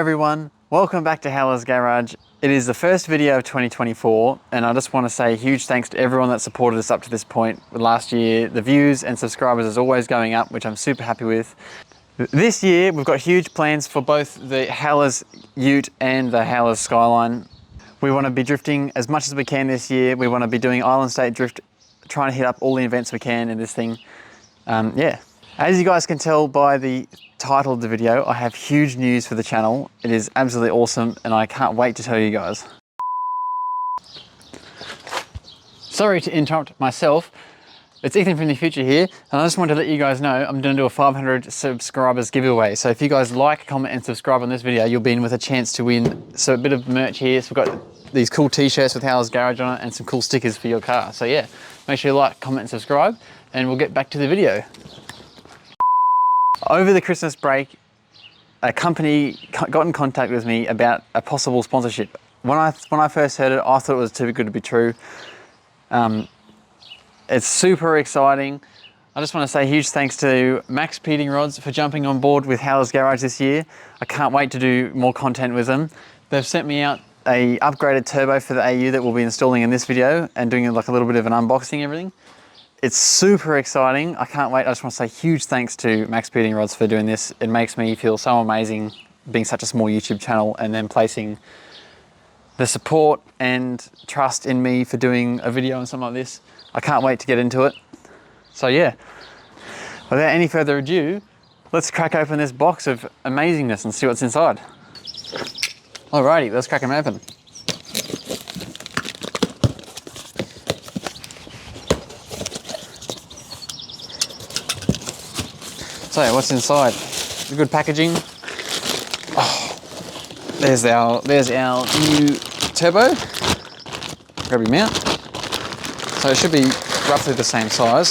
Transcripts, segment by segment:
everyone, welcome back to Howler's Garage. It is the first video of 2024 and I just want to say huge thanks to everyone that supported us up to this point. Last year the views and subscribers is always going up, which I'm super happy with. This year we've got huge plans for both the Howler's Ute and the Howler's Skyline. We want to be drifting as much as we can this year. We want to be doing Island State Drift, trying to hit up all the events we can in this thing. Yeah. As you guys can tell by the title of the video, I have huge news for the channel. It is absolutely awesome and I can't wait to tell you guys. Sorry to interrupt myself. It's Ethan from the future here and I just wanted to let you guys know I'm going to do a 500 subscribers giveaway. So if you guys like, comment and subscribe on this video, you'll be in with a chance to win. So a bit of merch here. So we've got these cool t-shirts with Howler's Garage on it and some cool stickers for your car. So yeah, make sure you like, comment and subscribe and we'll get back to the video. Over the Christmas break, a company got in contact with me about a possible sponsorship. When I first heard it, I thought it was too good to be true. It's super exciting. I just want to say huge thanks to Max Peating Rods for jumping on board with Howler's Garage this year. I can't wait to do more content with them. They've sent me out a upgraded turbo for the AU that we'll be installing in this video and doing like a little bit of an unboxing and everything. It's super exciting. I can't wait. I just want to say huge thanks to Max Peating Rods for doing this. It makes me feel so amazing being such a small YouTube channel and then placing the support and trust in me for doing a video on something like this. I can't wait to get into it. So yeah, without any further ado, let's crack open this box of amazingness and see what's inside. Alrighty, let's crack them open. So what's inside? The good packaging. Oh, there's our new turbo. Grab your mount. So it should be roughly the same size.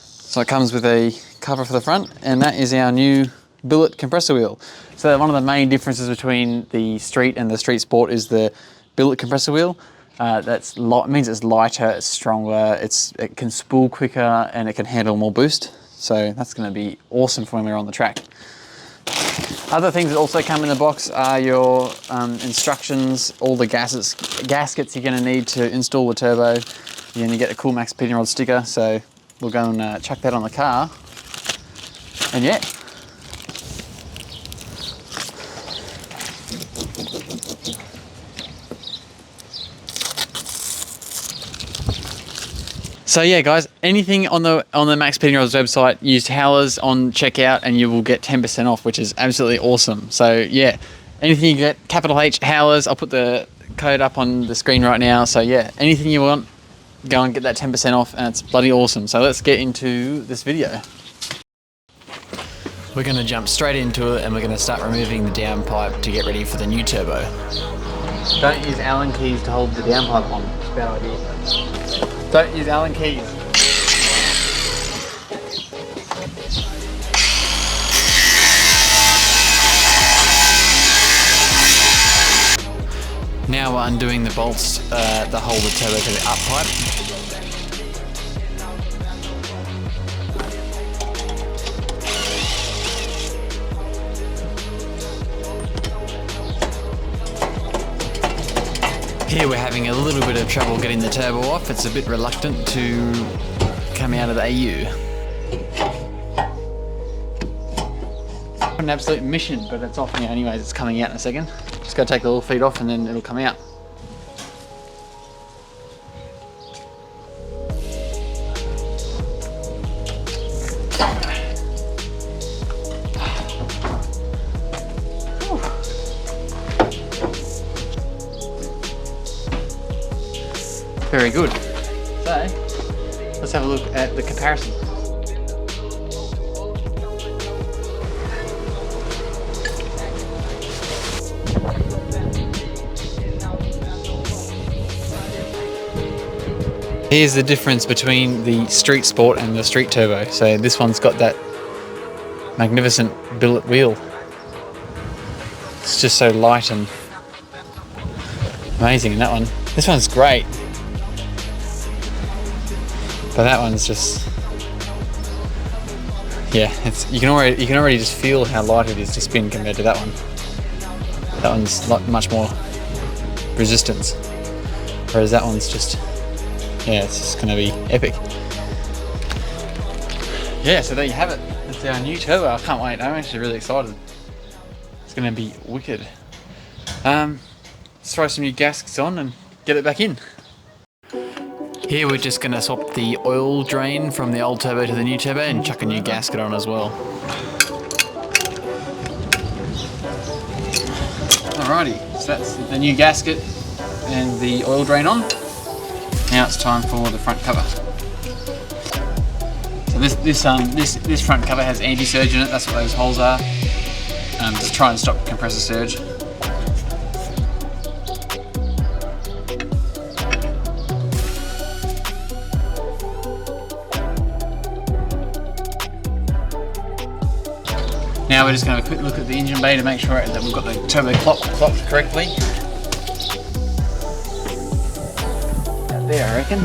So it comes with a cover for the front, and that is our new billet compressor wheel. So one of the main differences between the street and the street sport is the billet compressor wheel. It means it's lighter, it's stronger, it can spool quicker, and it can handle more boost. So that's going to be awesome for when we're on the track. Other things that also come in the box are your instructions, all the gaskets you're going to need to install the turbo. You're going to get a cool Max Peating Rod sticker, so we'll go and chuck that on the car. And yeah. So yeah guys, anything on the Max Peating Rods website, use Howler's on checkout and you will get 10% off, which is absolutely awesome. So yeah, anything you get, capital H, Howler's, I'll put the code up on the screen right now. So yeah, anything you want, go and get that 10% off and it's bloody awesome. So let's get into this video. We're going to jump straight into it and we're going to start removing the downpipe to get ready for the new turbo. Don't use Allen keys to hold the downpipe on, it's a bad idea. Don't use Allen keys. Now we're undoing the bolts that hold the turbo to the up pipe. Here we're having a little bit of trouble getting the turbo off. It's a bit reluctant to come out of the AU. An absolute mission, but it's off now anyways. It's coming out in a second. Just gotta take the little feet off and then it'll come out. Very good. So, let's have a look at the comparison. Here's the difference between the street sport and the street turbo. So this one's got that magnificent billet wheel. It's just so light and amazing in that one. This one's great. But that one's just Yeah, you can already just feel how light it is to spin compared to that one. That one's much more resistance, whereas that one's just, yeah, it's just going to be epic. Yeah, so there you have it. It's our new turbo. I can't wait. I'm actually really excited. It's going to be wicked. Let's throw some new gaskets on and get it back in. Here we're just going to swap the oil drain from the old turbo to the new turbo and chuck a new gasket on as well. Alrighty, so that's the new gasket and the oil drain on. Now it's time for the front cover. So this front cover has anti-surge in it. That's what those holes are. Just try and stop compressor surge. Now we're just going to have a quick look at the engine bay to make sure that we've got the turbo clocked correctly. Out there, I reckon.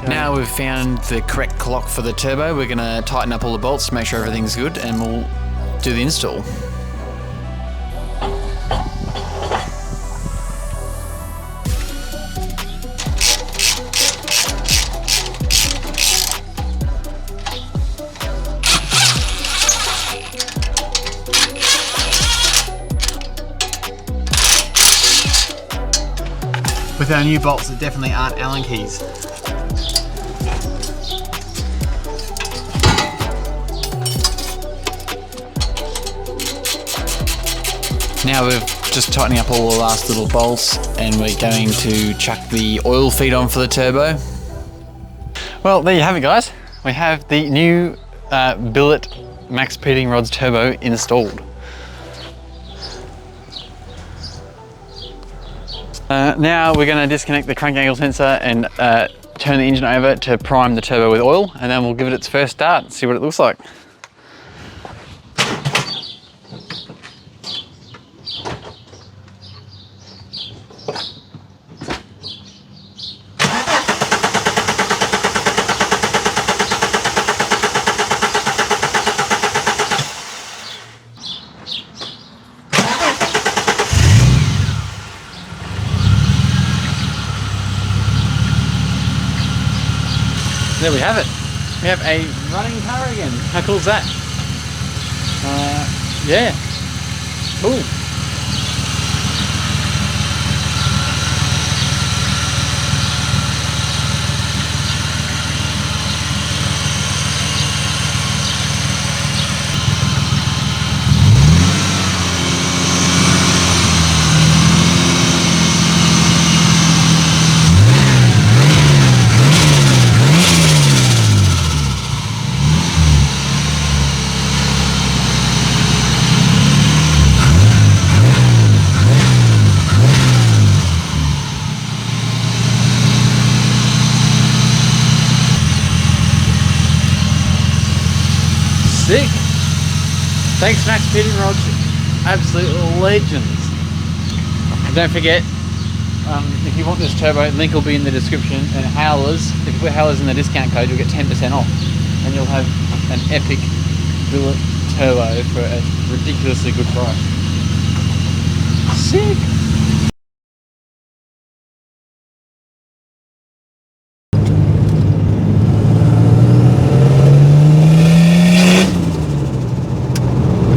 Now we've found the correct clock for the turbo, we're going to tighten up all the bolts to make sure everything's good, and we'll do the install. With our new bolts, that definitely aren't Allen keys. Now we're just tightening up all the last little bolts, and we're going to chuck the oil feed on for the turbo. Well, there you have it, guys. We have the new billet max speeding rods turbo installed. Now we're going to disconnect the crank angle sensor and turn the engine over to prime the turbo with oil, and then we'll give it its first start and see what it looks like. There we have it. We have a running car again. How cool is that? Yeah, cool. Sick. Thanks, Max Speeding Rods. Absolute legends. And don't forget, if you want this turbo, link will be in the description. And howlers, if you put howlers in the discount code, you'll get 10% off. And you'll have an epic billet turbo for a ridiculously good price. Sick.